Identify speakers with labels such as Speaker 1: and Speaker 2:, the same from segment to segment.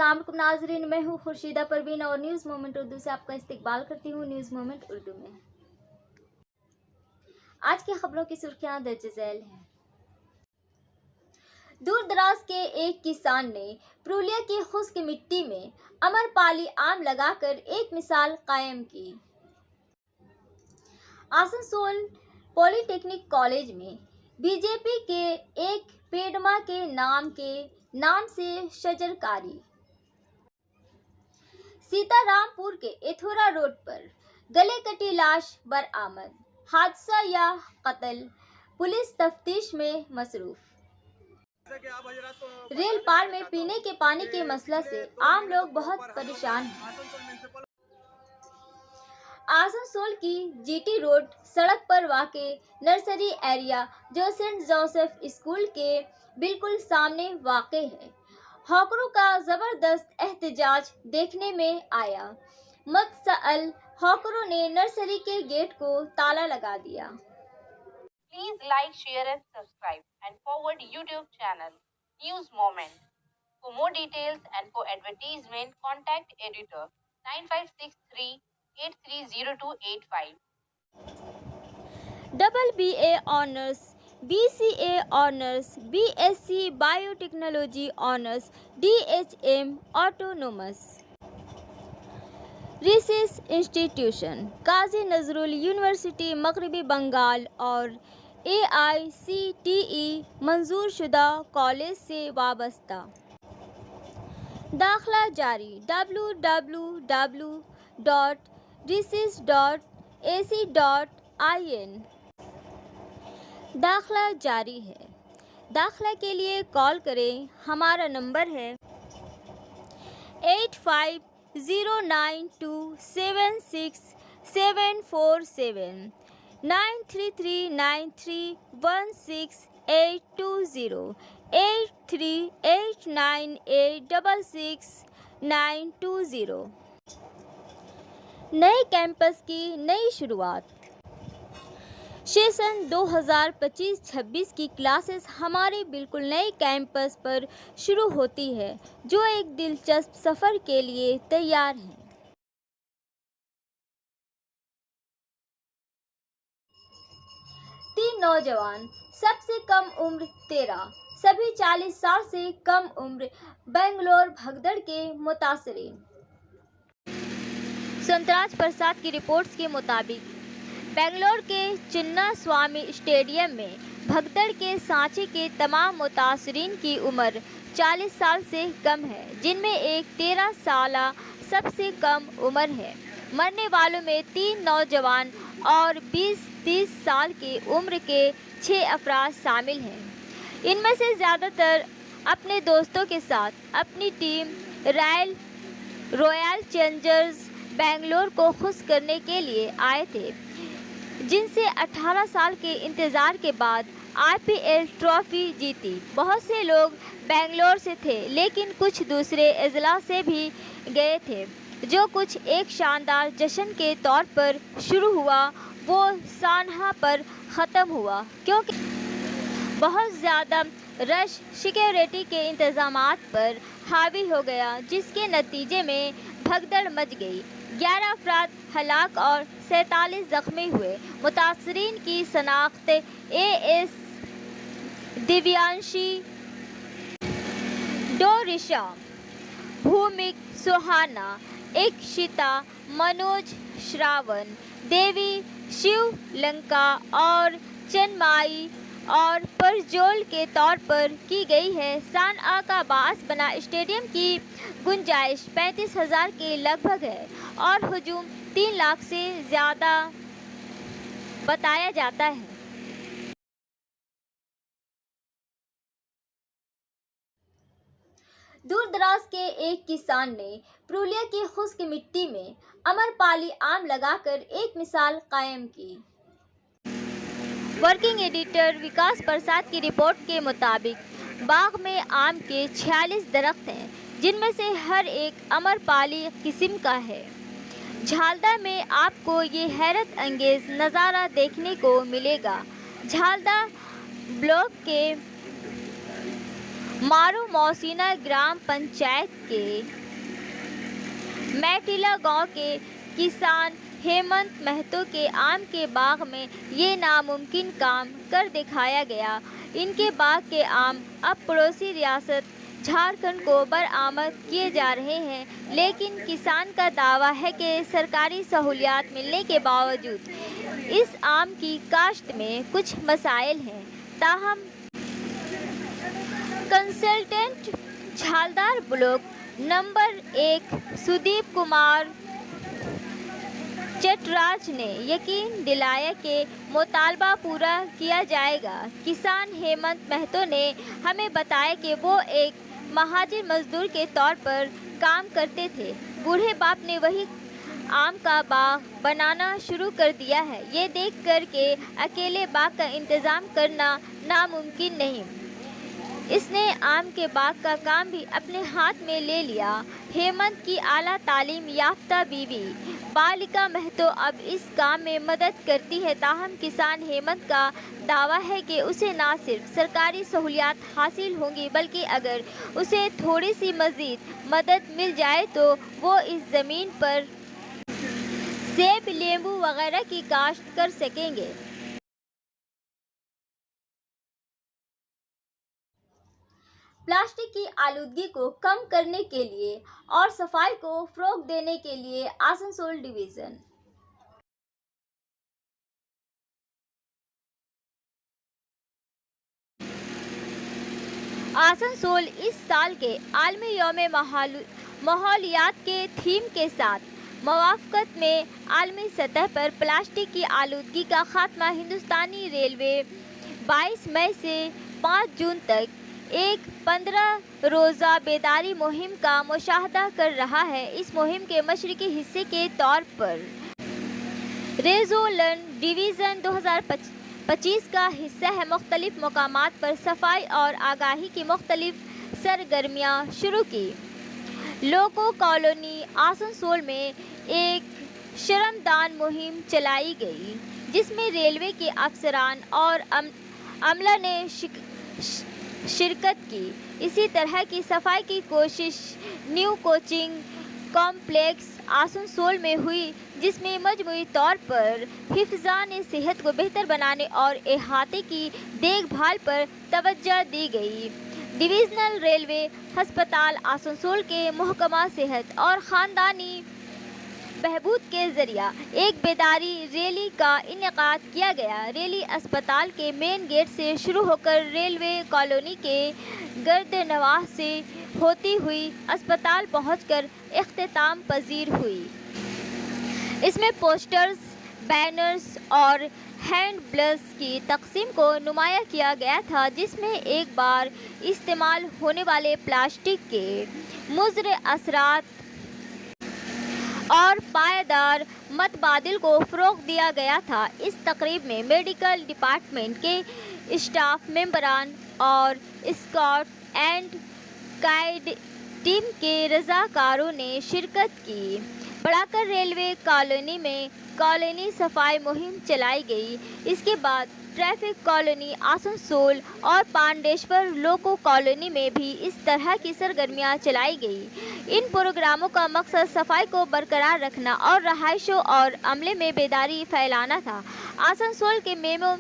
Speaker 1: अस्सलाम वालेकुम नाज़रीन, मैं हूँ खुर्शीदा परवीन और न्यूज़ मोमेंट उर्दू से आपका इस्तकबाल करती हूँ। न्यूज़ मोमेंट उर्दू में आज की खबरों की सुर्खियाँ दर्ज झैल हैं। दूर दराज के एक किसान ने पुरुलिया की खुश्क मिट्टी में अमरपाली आम लगाकर एक मिसाल कायम की। आसनसोल पॉलिटेक्निक कॉलेज में बीजेपी के एक पेडमा के नाम से शजरकारी। सीतारामपुर के एथोरा रोड पर गले कटी लाश बरामद। हादसा या कत्ल, पुलिस तफ्तीश में मसरूफ। रेल पार में पीने के पानी के मसला से आम लोग बहुत परेशान हैं। आसनसोल की जीटी रोड सड़क पर वाक़े नर्सरी एरिया जो सेंट जोसेफ स्कूल के बिल्कुल सामने वाक़े है। हॉकरों का जबरदस्त एहतजाज देखने में आया। मतसल हॉकरों ने नर्सरी के गेट को ताला लगा दिया।
Speaker 2: Please like, share and subscribe and forward YouTube channel News Moment. For more details and for advertisement, contact editor 9563 830285.
Speaker 1: Double BA honours, BCA honours, BSc biotechnology honours, DHM autonomous research institution Kazi Nazrul university मगरबी बंगाल और AICTE मंजूर शुदा college से वाबस्ता। दाखिला जारी www.research.ac.in। दाखिला जारी है। दाखिला के लिए कॉल करें। हमारा नंबर है 8509276747 9339316820 8389866920। नए कैंपस की नई शुरुआत। सेशन 2025-26 की क्लासेस हमारे बिल्कुल नए कैंपस पर शुरू होती है, जो एक दिलचस्प सफ़र के लिए तैयार हैं। तीन नौजवान, सबसे कम उम्र 13, सभी 40 साल से कम उम्र, बेंगलोर भगदड़ के मुतासरीन। संतराज प्रसाद की रिपोर्ट्स के मुताबिक बेंगलोर के चिन्ना स्वामी स्टेडियम में भगदड़ के सांचे के तमाम मुतासरीन की उम्र 40 साल से कम है, जिनमें एक 13 साल सबसे कम उम्र है। मरने वालों में 3 नौजवान और 20-30 साल की उम्र के 6 अफराद शामिल हैं। इनमें से ज़्यादातर अपने दोस्तों के साथ अपनी टीम रॉयल चैलेंजर्स बेंगलोर को खुश करने के लिए आए थे, जिनसे 18 साल के इंतज़ार के बाद IPL ट्रॉफी जीती। बहुत से लोग बेंगलोर से थे, लेकिन कुछ दूसरे अजला से भी गए थे। जो कुछ एक शानदार जश्न के तौर पर शुरू हुआ, वो सानहा पर ख़त्म हुआ, क्योंकि बहुत ज़्यादा रश सिक्योरिटी के इंतज़ामात पर हावी हो गया, जिसके नतीजे में भगदड़ मच गई। 11 अफराद हलाक और 47 जख्मी हुए। मुतासरीन की शनाख्त AS दिव्यांशी, डोरिशा, भूमिक सुहाना, इक्षिता, मनोज श्रावण, देवी शिवलंका और चन्माई और परजोल के तौर पर की गई है। सान का बास बना स्टेडियम की गुंजाइश 35,000 के लगभग है और हुजूम 3 लाख से ज़्यादा बताया जाता है। दूर दराज के एक किसान ने पुरुलिया की खुश्क मिट्टी में अमरपाली आम लगाकर एक मिसाल कायम की। वर्किंग एडिटर विकास प्रसाद की रिपोर्ट के मुताबिक बाग में आम के 46 दरख्त हैं, जिनमें से हर एक अमरपाली किस्म का है। झालदा में आपको ये हैरत अंगेज नज़ारा देखने को मिलेगा। झालदा ब्लॉक के मारू मौसीना ग्राम पंचायत के मैटिला गांव के किसान हेमंत महतो के आम के बाग में ये नामुमकिन काम कर दिखाया गया। इनके बाग के आम अब पड़ोसी रियासत झारखंड को बरामद किए जा रहे हैं, लेकिन किसान का दावा है कि सरकारी सहूलियात मिलने के बावजूद इस आम की काश्त में कुछ मसाइल हैं। ताहम consultant Jhaldar block number 1 Sudeep Kumar Chatraj ने यकीन दिलाया कि मुतालबा पूरा किया जाएगा। किसान हेमंत महतो ने हमें बताया कि वो एक महाजन मजदूर के तौर पर काम करते थे। बूढ़े बाप ने वही आम का बाग बनाना शुरू कर दिया है। ये देख कर के अकेले बाग का इंतज़ाम करना नामुमकिन नहीं। इसने आम के बाग का काम भी अपने हाथ में ले लिया। हेमंत की आला तालीम याफ्ता बीवी बालिका महतो अब इस काम में मदद करती है। ताहम किसान हेमंत का दावा है कि उसे न सिर्फ सरकारी सहूलियात हासिल होंगी, बल्कि अगर उसे थोड़ी सी मज़ीद मदद मिल जाए तो वो इस ज़मीन पर सेब, नींबू वगैरह की काश्त कर सकेंगे। प्लास्टिक की आलूदगी को कम करने के लिए और सफाई को फ़रोग़ देने के लिए आसनसोल डिवीज़न आसनसोल इस साल के आलमी यौम माहौलियात के थीम के साथ मुवाफ़क़त में आलमी सतह पर प्लास्टिक की आलूदगी का खात्मा हिंदुस्तानी रेलवे 22 मई से 5 जून तक एक 15 रोज़ा बेदारी मुहिम का मुशाहदा कर रहा है। इस मुहिम के मशरकी हिस्से के तौर पर रेज़ोलन डिवीज़न 2025 का हिस्सा है। मुख्तलिफ मकामात पर सफाई और आगाही की मुख्तलिफ सरगर्मियाँ शुरू की। लोको कॉलोनी आसनसोल में एक श्रमदान मुहिम चलाई गई, जिसमें रेलवे के अफसरान और अमला ने शिरकत की। इसी तरह की सफाई की कोशिश न्यू कोचिंग कॉम्प्लेक्स आसनसोल में हुई, जिसमें मजमूई तौर पर हिफ़्ज़ान सेहत को बेहतर बनाने और अहाते की देखभाल पर तवज्जो दी गई। डिवीज़नल रेलवे अस्पताल आसनसोल के महकमा सेहत और ख़ानदानी बहबूद के ज़रिया एक बेदारी रैली का इनेकाद किया गया। रैली अस्पताल के मेन गेट से शुरू होकर रेलवे कॉलोनी के गर्दनवाह से होती हुई अस्पताल पहुंचकर इख्तिताम पजीर हुई। इसमें पोस्टर्स, बैनर्स और हैंड बिल्स की तकसीम को नुमाया किया गया था, जिसमें एक बार इस्तेमाल होने वाले प्लास्टिक के मुज़र असरात और पायदार मतबादिल को फ़रोग़ दिया गया था। इस तकरीब में मेडिकल डिपार्टमेंट के स्टाफ मेंबरान और स्काउट एंड गाइड टीम के रज़ाकारों ने शिरकत की। बढ़ाकर रेलवे कॉलोनी में कॉलोनी सफाई मुहिम चलाई गई। इसके बाद ट्रैफिक कॉलोनी आसनसोल और पांडेश्वर लोको कॉलोनी में भी इस तरह की सरगर्मियां चलाई गई। इन प्रोग्रामों का मकसद सफाई को बरकरार रखना और रहायशों और अमले में बेदारी फैलाना था। आसनसोल के मेमो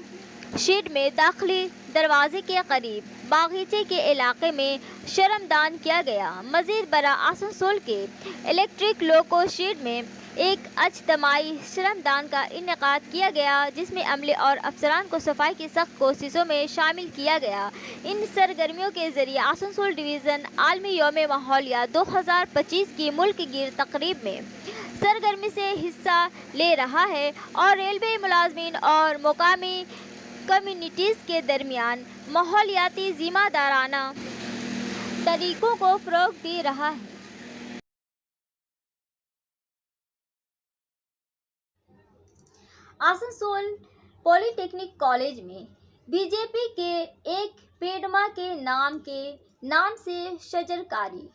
Speaker 1: शीट में दाखिली दरवाजे के करीब बागीचे के इलाके में श्रमदान किया गया। मज़ीद बरा आसनसोल के इलेक्ट्रिक लोको शीट में एक अज्तमाई श्रमदान का इनेकाद किया गया, जिसमें अमले और अफसरान को सफाई की सख्त कोशिशों में शामिल किया गया। इन सरगर्मियों के ज़रिए आसनसोल डिवीज़न आलमी यौम माहौलियात 2025 की मुल्क गिर तकरीब में सरगर्मी से हिस्सा ले रहा है और रेलवे मुलाजमीन और मुकामी कम्युनिटीज़ के दरमियान माहौलियाती ज़िम्मेदाराना तरीक़ों को फ़रोग़ दे रहा है। आसनसोल पॉलिटेक्निक कॉलेज में बीजेपी के एक पेडमा के नाम से शजरकारी।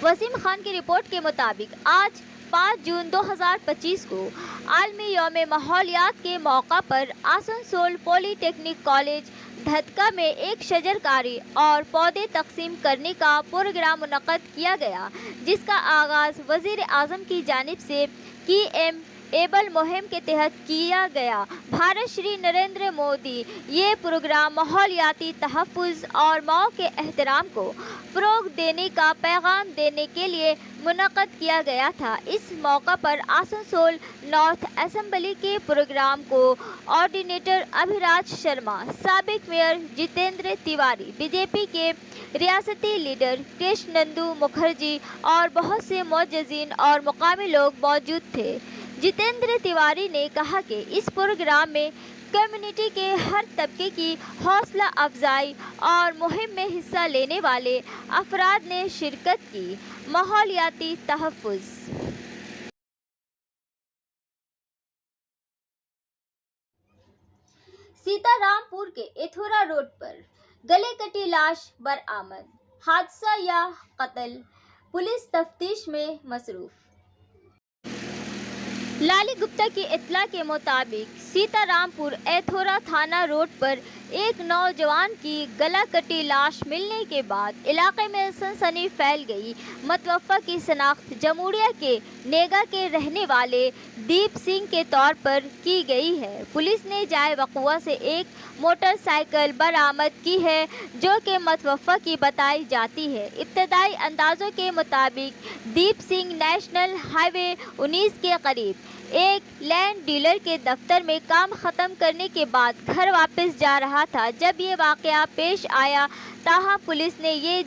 Speaker 1: वसीम खान की रिपोर्ट के मुताबिक आज 5 जून 2025 को आलमी यौम माहौलियात के मौका पर आसनसोल पॉलिटेक्निक कॉलेज धदका में एक शजरकारी और पौधे तकसीम करने का प्रोग्राम मुनक्कद किया गया, जिसका आगाज़ वज़ीर आज़म की जानिब से की एबल मुहिम के तहत किया गया। भारत श्री नरेंद्र मोदी ये प्रोग्राम माहौलियाती तहफ़्फ़ुज़ और माओ के एहतराम को फ़रोग़ देने का पैगाम देने के लिए मुनक्कद किया गया था। इस मौका पर आसनसोल नॉर्थ असेंबली के प्रोग्राम को ऑर्डिनेटर अभिराज शर्मा, साबिक मेयर जितेंद्र तिवारी, बीजेपी के रियासती लीडर कृष्णनंदू मुखर्जी और बहुत से मुअज़्ज़िज़ीन और मुकामी लोग मौजूद थे। जितेंद्र तिवारी ने कहा कि इस प्रोग्राम में कम्युनिटी के हर तबके की हौसला अफजाई और मुहिम में हिस्सा लेने वाले अफराद ने शिरकत की। माहौलियाती तहफ़्फ़ुज़। सीतारामपुर के एथोरा रोड पर गले कटी लाश बरामद, हादसा या कत्ल, पुलिस तफ्तीश में मसरूफ। लाली गुप्ता की इत्तला के मुताबिक सीतारामपुर एथोरा थाना रोड पर एक नौजवान की गला कटी लाश मिलने के बाद इलाके में सनसनी फैल गई। मतवफ़ा की शनाख्त जमुड़िया के नेगा के रहने वाले दीप सिंह के तौर पर की गई है। पुलिस ने जाए वक़ुआ से एक मोटरसाइकिल बरामद की है, जो कि मतवफ़ा की बताई जाती है। इब्तदाई अंदाज़ों के मुताबिक दीप सिंह नेशनल हाईवे 19 के करीब एक लैंड डीलर के दफ्तर में काम ख़त्म करने के बाद घर वापस जा रहा था, जब ये वाक़या पेश आया। ताहम पुलिस ने ये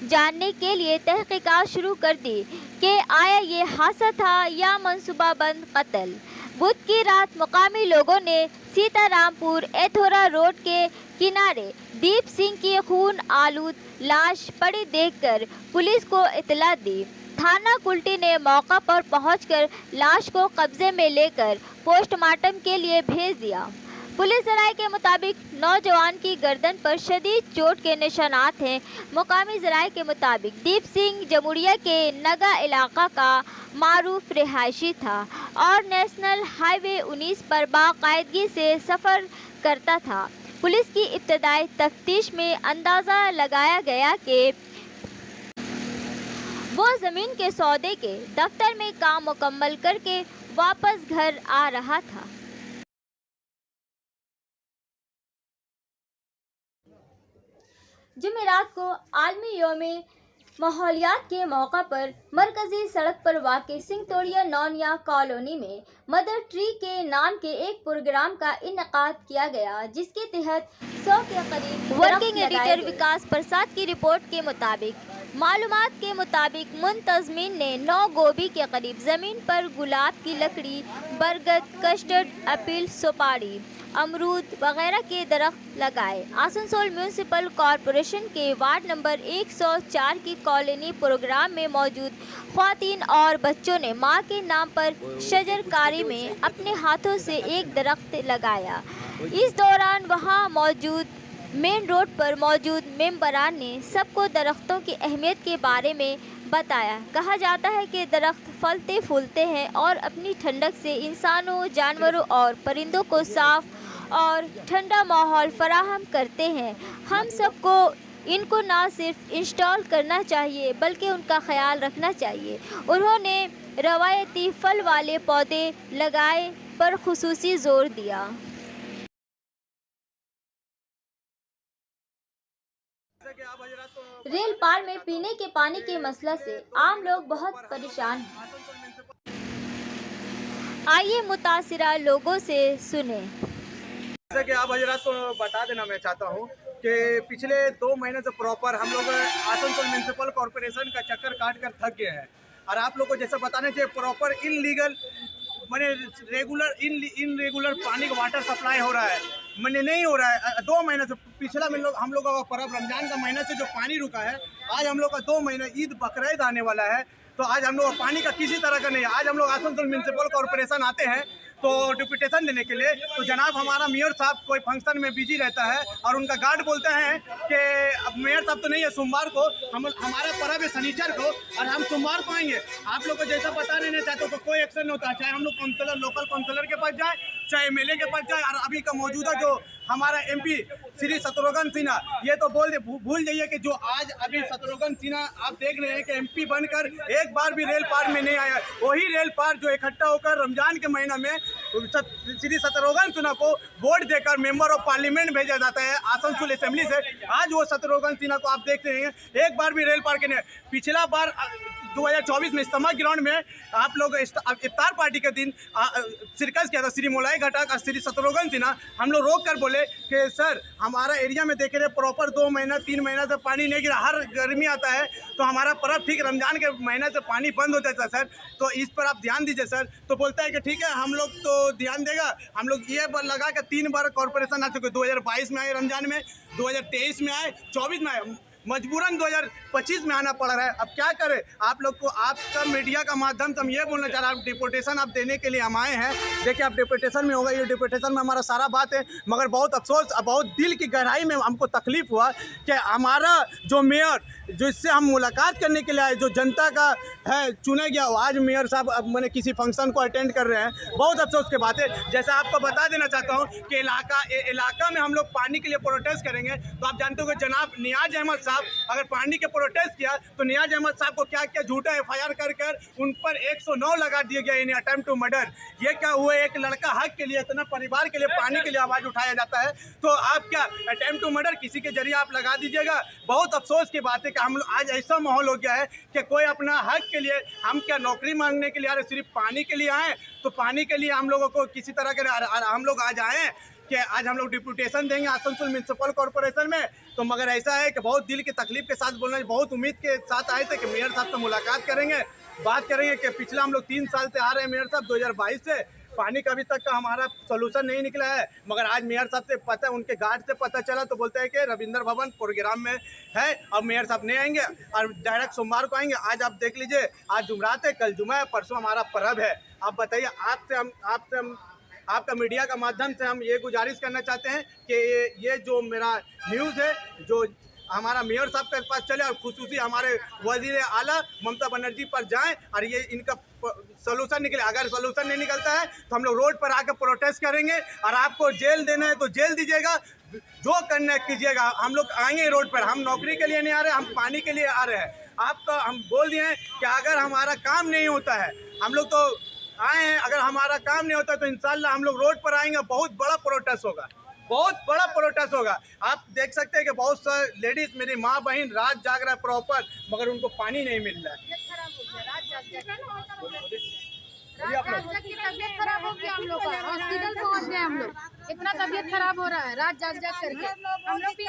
Speaker 1: जानने के लिए तहक़ीक़ात शुरू कर दी कि आया ये हादसा था या मनसूबाबंद कत्ल। बुध की रात मुकामी लोगों ने सीतारामपुर एथोरा रोड के किनारे दीप सिंह की खून आलूद लाश पड़ी देखकर पुलिस को इत्तला दी। थाना कुल्टी ने मौका पर पहुंचकर लाश को कब्जे में लेकर पोस्टमार्टम के लिए भेज दिया। पुलिस ज़राए के मुताबिक नौजवान की गर्दन पर शदीद चोट के निशानात हैं। मुकामी ज़राए के मुताबिक दीप सिंह जमुड़िया के नगा इलाका का मारूफ रिहायशी था और नेशनल हाईवे 19 पर बाकायदगी से सफ़र करता था। पुलिस की इब्तदाई तफ्तीश में अंदाज़ा लगाया गया कि वो ज़मीन के सौदे के दफ्तर में काम मुकम्मल करके वापस घर आ रहा था। जुमेरात को आलमी यौमे माहौलियात के मौका पर मरकज़ी सड़क पर वाक़े सिंगतोड़िया नौनिया कॉलोनी में मदर ट्री के नाम के एक प्रोग्राम का इनेकाद किया गया, जिसके तहत 100 के करीब वर्किंग एडिटर विकास प्रसाद की रिपोर्ट के मुताबिक मालूमात के मुताबिक मुंतज़मीन ने 9 गोभी के करीब ज़मीन पर गुलाब की लकड़ी, बरगद, कस्टर्ड, अपील, सुपारी, अमरूद वगैरह के दरख्त लगाए। आसनसोल म्यूनिसिपल कॉरपोरेशन के वार्ड नंबर 104 की कॉलोनी प्रोग्राम में मौजूद ख्वातीन और बच्चों ने मां के नाम पर शजरकारी में अपने हाथों से एक दरख्त लगाया। इस दौरान वहां मौजूद मेन रोड पर मौजूद मेंबरान ने सबको दरख्तों की अहमियत के बारे में बताया। कहा जाता है कि दरख्त फलते फूलते हैं और अपनी ठंडक से इंसानों, जानवरों और परिंदों को साफ़ और ठंडा माहौल फराहम करते हैं। हम सबको इनको ना सिर्फ इंस्टॉल करना चाहिए बल्कि उनका ख्याल रखना चाहिए। उन्होंने रवायती फल वाले पौधे लगाए पर खुसूसी जोर दिया। रेल पार में पीने के पानी के मसला से आम लोग बहुत परेशान हैं। आइए मुतासिरा लोगों से सुने।
Speaker 3: जैसे कि आप हजरात को बता देना मैं चाहता हूँ कि पिछले 2 महीने से प्रॉपर हम लोग आसनसोल म्यूनिसिपल कॉर्पोरेशन का चक्कर काट कर थक गए हैं और आप लोग को जैसे बताना चाहिए प्रॉपर इनलीगल मैंने इनरेगुलर पानी का वाटर सप्लाई हो रहा है, मैंने नहीं हो रहा है। 2 महीने से पिछला हम लोग का पर्व रमजान का महीना से जो पानी रुका है, आज हम लोग का 2 महीना ईद बकरीद आने वाला है, तो आज हम लोग का पानी का किसी तरह का नहीं है। आज हम लोग आसनसोल म्यूनिसिपल कॉर्पोरेशन आते हैं तो डिप्यूटेशन देने के लिए, तो जनाब हमारा मेयर साहब कोई फंक्शन में बिजी रहता है और उनका गार्ड बोलते हैं कि अब मेयर साहब तो नहीं है, सोमवार को हमारा पर्व है शनिचर को और हम सोमवार को आएंगे। आप लोग को जैसा बता देना चाहते हो तो कोई एक्शन नहीं होता, चाहे हम लोग काउंसलर लोकल काउंसलर के पास जाए, चाहे एमएलए के पास जाए। और अभी का मौजूदा जो हमारा MP श्री शत्रुघ्न सिन्हा, ये तो भूल जाइए कि जो आज अभी शत्रुघ्न सिन्हा आप देख रहे हैं कि MP बनकर एक बार भी रेल पार में नहीं आया, वही रेल पार जो इकट्ठा होकर रमजान के महीना में श्री शत्रुघ्न सिन्हा को वोट देकर मेंबर ऑफ पार्लियामेंट भेजा जाता है आसनसोल असेंबली से। आज वो शत्रुघ्न सिन्हा को आप देख रहे हैं एक बार भी रेल पार के नहीं। पिछला बार 2024 में इस्तेमाल ग्राउंड में आप लोग इफ्तार पार्टी के दिन शिरकत किया था श्री मोलाई घटक और श्री शत्रुघ्न सिन्हा। हम लोग रोक कर बोले कि सर हमारा एरिया में देख रहे प्रॉपर 2 महीना 3 महीना से पानी नहीं गिरा, हर गर्मी आता है तो हमारा पर्व ठीक रमजान के महीने से पानी बंद हो जाता है सर, तो इस पर आप ध्यान दीजिए सर। तो बोलता है कि ठीक है हम लोग तो ध्यान देगा। हम लोग ये लगा कि 3 बार कॉर्पोरेशन आ चुके, 2022 में आए रमजान में, 2023 में आए, 24 में आए, मजबूरन 2025 में आना पड़ रहा है। अब क्या करें आप लोग को, आपका मीडिया का माध्यम से हम ये बोलना चाह रहे हैं, डिपुटेशन आप देने के लिए हम आए हैं। देखिए आप डिपुटेशन में होगा, ये डिपुटेशन में हमारा सारा बात है, मगर बहुत अफसोस, बहुत दिल की गहराई में हमको तकलीफ हुआ कि हमारा जो मेयर जिससे हम मुलाकात करने के लिए आए, जो जनता का है चुना गया, आज मेयर साहब मैंने किसी फंक्शन को अटेंड कर रहे हैं। बहुत अफसोस की बात है। जैसा आपको बता देना चाहता हूँ कि इलाका में हम लोग पानी के लिए प्रोटेस्ट करेंगे, तो आप जानते हो कि जनाब नियाज अहमद साहब अगर पानी के प्रोटेस्ट किया तो नियाज अहमद साहब को क्या क्या झूठा FIR कर उन पर 109 लगा दिया गया इन अटेम्प्ट टू मर्डर। ये क्या हुआ, एक लड़का हक के लिए, इतना परिवार के लिए पानी के लिए आवाज़ उठाया जाता है, तो आप क्या अटेम्प्ट टू मर्डर किसी के जरिए आप लगा दीजिएगा। बहुत अफसोस की बात है कि हम लोग आज ऐसा माहौल हो गया है कि कोई अपना हक के लिए, हम क्या नौकरी मांगने के लिए आ रहे, सिर्फ पानी के लिए आए, तो पानी के लिए हम लोगों को किसी तरह के हम लोग आज आए कि आज हम लोग डिपुटेशन देंगे आसनसोल म्यूनसिपल कॉर्पोरेशन में। तो मगर ऐसा है कि बहुत दिल की तकलीफ के साथ बोलना, बहुत उम्मीद के साथ आए थे कि मेयर साहब से मुलाकात करेंगे, बात करेंगे कि पिछला हम लोग 3 साल से आ रहे हैं मेयर साहब 2022 से, पानी का अभी तक का हमारा सोल्यूशन नहीं निकला है। मगर आज मेयर साहब से पता, उनके गार्ड से पता चला तो बोलते हैं कि रविंद्र भवन प्रोग्राम में है, अब मेयर साहब नहीं आएंगे और डायरेक्ट सोमवार को आएंगे। आज आप देख लीजिए, आज जुमरात है, कल जुमा है, परसों हमारा पर्व है। आप बताइए, आपका मीडिया का माध्यम से हम ये गुजारिश करना चाहते हैं कि ये जो मेरा न्यूज़ है जो हमारा मेयर साहब के पास चले और खुसूसी हमारे वजीर आला ममता बनर्जी पर जाएं और ये इनका सोल्यूशन निकले। अगर सोल्यूशन नहीं निकलता है तो हम लोग रोड पर आकर प्रोटेस्ट करेंगे और आपको जेल देना है तो जेल दीजिएगा, जो करना है कीजिएगा। हम लोग आएंगे रोड पर, हम नौकरी के लिए नहीं आ रहे, हम पानी के लिए आ रहे हैं। आपका हम बोल दिए हैं कि अगर हमारा काम नहीं होता है, हम लोग तो आए हैं, अगर हमारा काम नहीं होता तो इंशाल्लाह हम लोग रोड पर आएंगे, बहुत बड़ा प्रोटेस्ट होगा, बहुत बड़ा प्रोटेस्ट होगा। आप देख सकते हैं कि बहुत सारे लेडीज, मेरी माँ बहन रात जाग रहा है प्रॉपर, मगर उनको पानी नहीं मिल रहा है।
Speaker 4: तबियत खराब हो गया हम लोग का, हॉस्पिटल पहुंच गए हम लोग, इतना तबियत खराब हो रहा है रात जाग जाग करके। हम लोग भी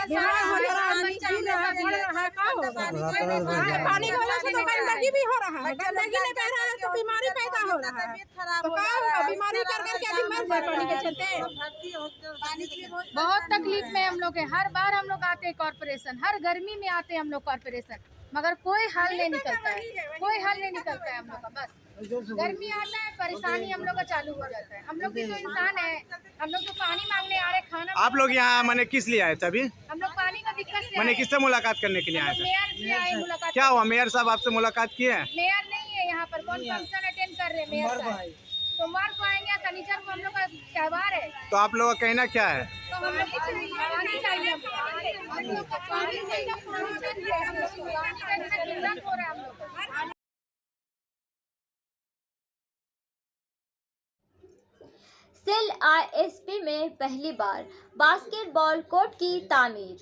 Speaker 4: पानी की वजह से तो गंदगी भी हो रहा है, गंदगी नहीं बह रहा है तो बीमारी पैदा हो रहा है, तो क्या होगा, बीमारी कर करके आदमी मर जाए पानी के चलते। बहुत तकलीफ में हम लोग है, हर बार हम लोग आते हैं कॉर्पोरेशन, हर गर्मी में आते हैं हम लोग कॉर्पोरेशन, मगर कोई हल नहीं निकलता है, कोई हल नहीं निकलता है हम लोग का। बस गर्मी आता है, परेशानी हम लोग का चालू हो जाता है। हम लोग भी तो इंसान है, हम लोग तो पानी मांगने आ रहे, खाना।
Speaker 3: आप लोग यहाँ मैंने किस लिए आए थे अभी?
Speaker 4: हम लोग पानी का दिक्कत से
Speaker 3: मैंने किससे मुलाकात करने के लिए आए थे?
Speaker 4: मेयर से आए मुलाकात।
Speaker 3: क्या हुआ, मेयर साहब आपसे मुलाकात किए हैं?
Speaker 4: मेयर नहीं है यहाँ पर, कौन फंक्शन अटेंड कर रहे हैं मेयर साहब। सोमवार को आएंगे, शनिचर को हम लोग का त्योहार है।
Speaker 3: तो आप लोगों का कहना क्या है?
Speaker 4: तो हम लोग पानी चाहिए, हम लोग को पानी चाहिए, किल्लत हो रहा है हम लोग को।
Speaker 1: सिल ISP में पहली बार बास्केटबॉल कोर्ट की तामीर।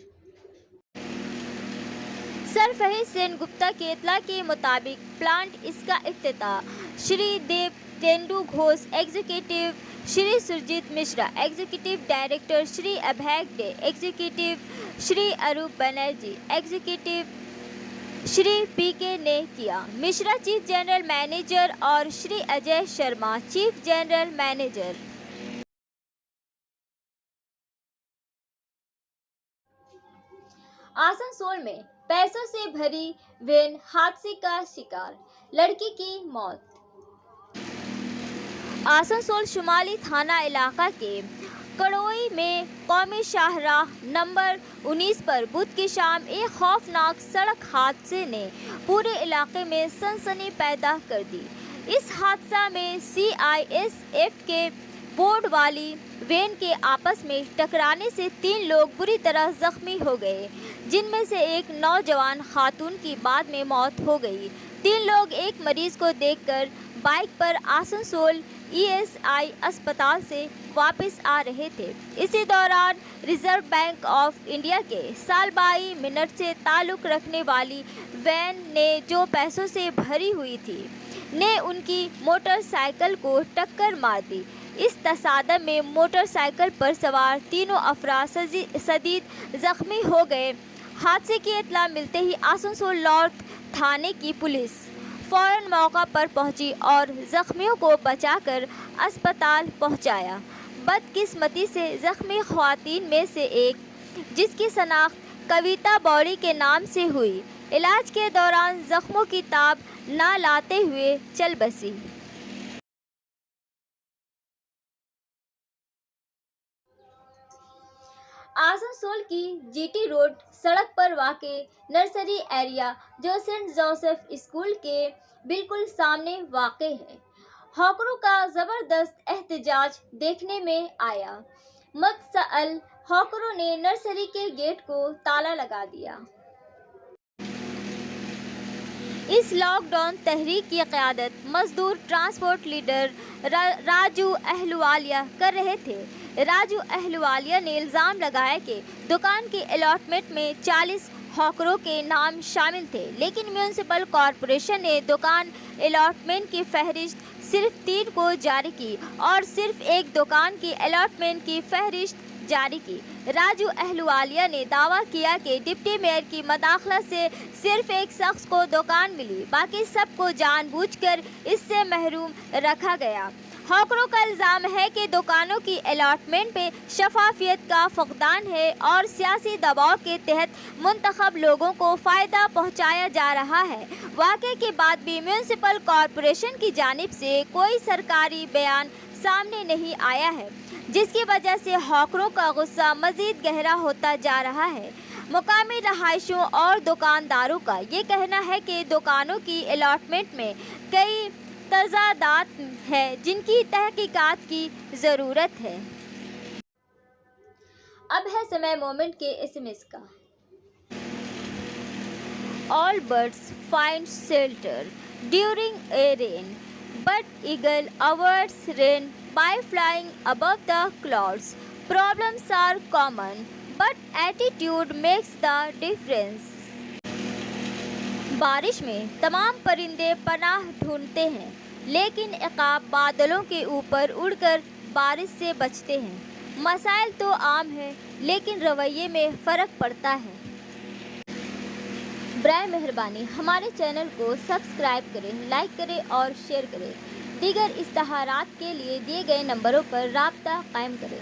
Speaker 1: सरफराज सेन गुप्ता के इत्तला के मुताबिक प्लांट इसका इफ्तिताह Shri Dev Tendu Ghosh, executive Shri Surjit Mishra, executive director Shri Abhay De, executive Shri Arup Banerjee, executive Shri PK ने किया। मिश्रा चीफ जनरल मैनेजर और Shri Ajay Sharma chief general manager. Asansol में पैसों से भरी वैन हादसे का शिकार, लड़की की मौत। आसनसोल शुमाली थाना इलाका के कड़ोई में कौमी शाहराह नंबर 19 पर बुध की शाम एक खौफनाक सड़क हादसे ने पूरे इलाके में सनसनी पैदा कर दी। इस हादसा में CISF के बोर्ड वाली वैन के आपस में टकराने से 3 लोग बुरी तरह जख्मी हो गए, जिनमें से एक नौजवान खातून की बाद में मौत हो गई। 3 लोग एक मरीज को देखकर बाइक पर आसनसोल ईएसआई अस्पताल से वापस आ रहे थे। इसी दौरान रिजर्व बैंक ऑफ इंडिया के सालबाई मिनट से ताल्लुक़ रखने वाली वैन ने जो पैसों से भरी हुई थी ने उनकी मोटरसाइकिल को टक्कर मार दी। इस तसादम में मोटरसाइकिल पर सवार तीनों अफराद शदीद जख्मी हो गए। हादसे की इत्तला मिलते ही आसनसोल नॉर्थ थाने की पुलिस फौरन मौका पर पहुंची और जख्मियों को बचाकर अस्पताल पहुंचाया। बदकिस्मती से जख्मी ख्वातीन में से एक, जिसकी शनाख्त कविता बौड़ी के नाम से हुई, इलाज के दौरान जख्मों की ताब ना लाते हुए चल बसी। आसनसोल की जीटी रोड सड़क पर वाक़े नर्सरी एरिया जो सेंट जोसेफ स्कूल के बिल्कुल सामने वाक़ है। हॉकरों का ज़बरदस्त एहतजाज देखने में आया। मुतसअल हॉकरों ने नर्सरी के गेट को ताला लगा दिया। इस लॉकडाउन तहरीक की क़यादत मजदूर ट्रांसपोर्ट लीडर राजू अहलुवालिया कर रहे थे। राजू अहलुवालिया ने इल्ज़ाम लगाया कि दुकान की अलॉटमेंट में 40 हॉकरों के नाम शामिल थे, लेकिन म्यूनिसिपल कॉरपोरेशन ने दुकान अलॉटमेंट की फहरिस्त सिर्फ 3 को जारी की और सिर्फ एक दुकान की अलॉटमेंट की फहरिस्त जारी की। राजू अहलुवालिया ने दावा किया कि डिप्टी मेयर की मदाखलत से सिर्फ एक शख्स को दुकान मिली, बाकी सबको जानबूझकर इससे महरूम रखा गया। हॉकरों का इल्ज़ाम है कि दुकानों की अलॉटमेंट पे शफाफियत का फक़दान है और सियासी दबाव के तहत मुंतखब लोगों को फ़ायदा पहुंचाया जा रहा है। वाक़े के बाद भी म्यूनिसिपल कॉरपोरेशन की जानिब से कोई सरकारी बयान सामने नहीं आया है, जिसकी वजह से हॉकरों का गुस्सा मज़ीद गहरा होता जा रहा है। मुकामी रहायशों और दुकानदारों का ये कहना है कि दुकानों की अलॉटमेंट में कई तजादात है जिनकी तहकीकात की ज़रूरत है। अब है समय मोमेंट के एसएमएस का। All birds find shelter during a rain, but eagle avoids rain by flying above the clouds. Problems are common, but attitude makes the difference. बारिश में तमाम परिंदे पनाह ढूंढते हैं, लेकिन इक़ाब बादलों के ऊपर उड़कर बारिश से बचते हैं। मसाइल तो आम है, लेकिन रवैये में फ़र्क पड़ता है। बराए मेहरबानी हमारे चैनल को सब्सक्राइब करें, लाइक करें और शेयर करें। दीगर इश्तहारात के लिए दिए गए नंबरों पर राब्ता कायम करें।